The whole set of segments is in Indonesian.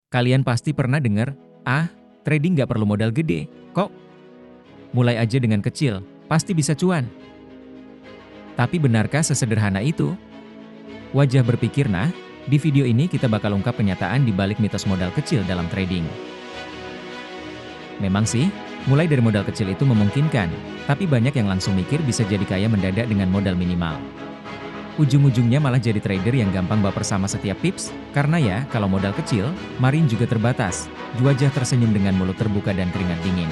Kalian pasti pernah dengar, trading nggak perlu modal gede, kok. Mulai aja dengan kecil, pasti bisa cuan. Tapi benarkah sesederhana itu? Wajah berpikir. Nah, di video ini kita bakal ungkap kenyataan di balik mitos modal kecil dalam trading. Memang sih, mulai dari modal kecil itu memungkinkan, tapi banyak yang langsung mikir bisa jadi kaya mendadak dengan modal minimal. Ujung-ujungnya malah jadi trader yang gampang baper sama setiap tips, karena ya, kalau modal kecil, margin juga terbatas. Wajah tersenyum dengan mulut terbuka dan keringat dingin.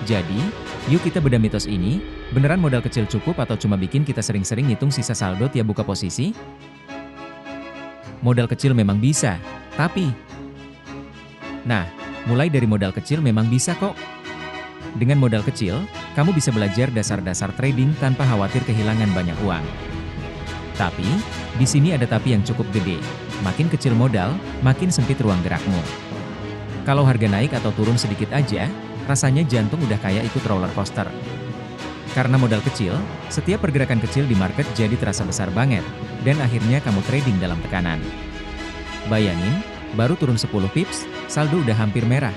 Jadi, yuk kita bedah mitos ini, beneran modal kecil cukup atau cuma bikin kita sering-sering ngitung sisa saldo tiap buka posisi? Modal kecil memang bisa, tapi... Nah, mulai dari modal kecil memang bisa kok. Dengan modal kecil, kamu bisa belajar dasar-dasar trading tanpa khawatir kehilangan banyak uang. Tapi, di sini ada tapi yang cukup gede. Makin kecil modal, makin sempit ruang gerakmu. Kalau harga naik atau turun sedikit aja, rasanya jantung udah kayak ikut roller coaster. Karena modal kecil, setiap pergerakan kecil di market jadi terasa besar banget, dan akhirnya kamu trading dalam tekanan. Bayangin, baru turun 10 pips, saldo udah hampir merah.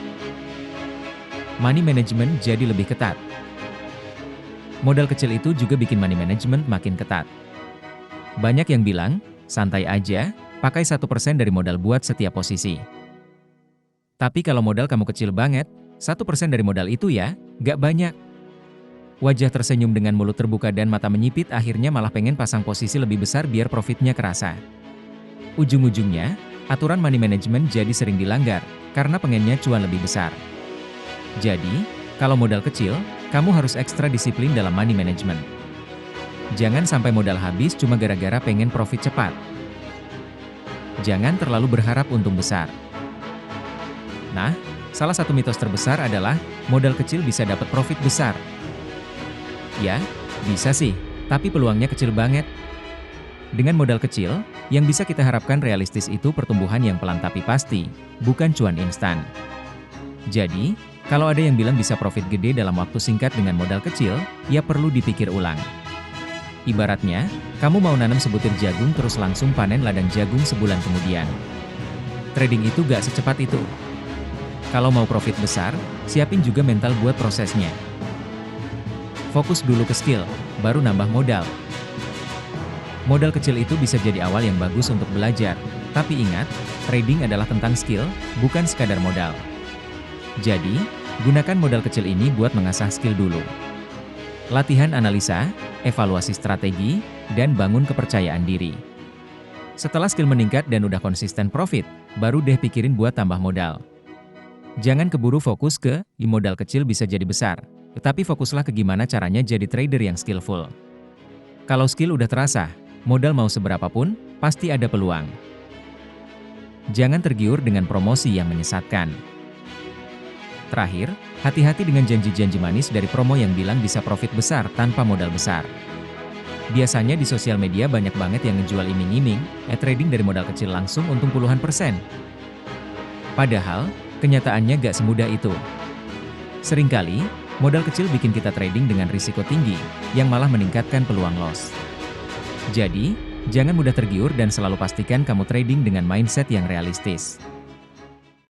Money management jadi lebih ketat. Modal kecil itu juga bikin money management makin ketat. Banyak yang bilang, santai aja, pakai 1% dari modal buat setiap posisi. Tapi kalau modal kamu kecil banget, 1% dari modal itu ya, gak banyak. Wajah tersenyum dengan mulut terbuka dan mata menyipit akhirnya malah pengen pasang posisi lebih besar biar profitnya kerasa. Ujung-ujungnya, aturan money management jadi sering dilanggar, karena pengennya cuan lebih besar. Jadi, kalau modal kecil, kamu harus ekstra disiplin dalam money management. Jangan sampai modal habis cuma gara-gara pengen profit cepat. Jangan terlalu berharap untung besar. Nah, salah satu mitos terbesar adalah, modal kecil bisa dapat profit besar. Ya, bisa sih, tapi peluangnya kecil banget. Dengan modal kecil, yang bisa kita harapkan realistis itu pertumbuhan yang pelan tapi pasti, bukan cuan instan. Jadi, kalau ada yang bilang bisa profit gede dalam waktu singkat dengan modal kecil, ya perlu dipikir ulang. Ibaratnya, kamu mau nanam sebutir jagung terus langsung panen ladang jagung sebulan kemudian. Trading itu gak secepat itu. Kalau mau profit besar, siapin juga mental buat prosesnya. Fokus dulu ke skill, baru nambah modal. Modal kecil itu bisa jadi awal yang bagus untuk belajar, tapi ingat, trading adalah tentang skill, bukan sekadar modal. Jadi, gunakan modal kecil ini buat mengasah skill dulu. Latihan analisa, evaluasi strategi, dan bangun kepercayaan diri. Setelah skill meningkat dan udah konsisten profit, baru deh pikirin buat tambah modal. Jangan keburu fokus ke, modal kecil bisa jadi besar, tetapi fokuslah ke gimana caranya jadi trader yang skillful. Kalau skill udah terasa, modal mau seberapa pun, pasti ada peluang. Jangan tergiur dengan promosi yang menyesatkan. Terakhir, hati-hati dengan janji-janji manis dari promo yang bilang bisa profit besar tanpa modal besar. Biasanya di sosial media banyak banget yang ngejual iming-iming, trading dari modal kecil langsung untung puluhan persen. Padahal, kenyataannya gak semudah itu. Seringkali, modal kecil bikin kita trading dengan risiko tinggi, yang malah meningkatkan peluang loss. Jadi, jangan mudah tergiur dan selalu pastikan kamu trading dengan mindset yang realistis.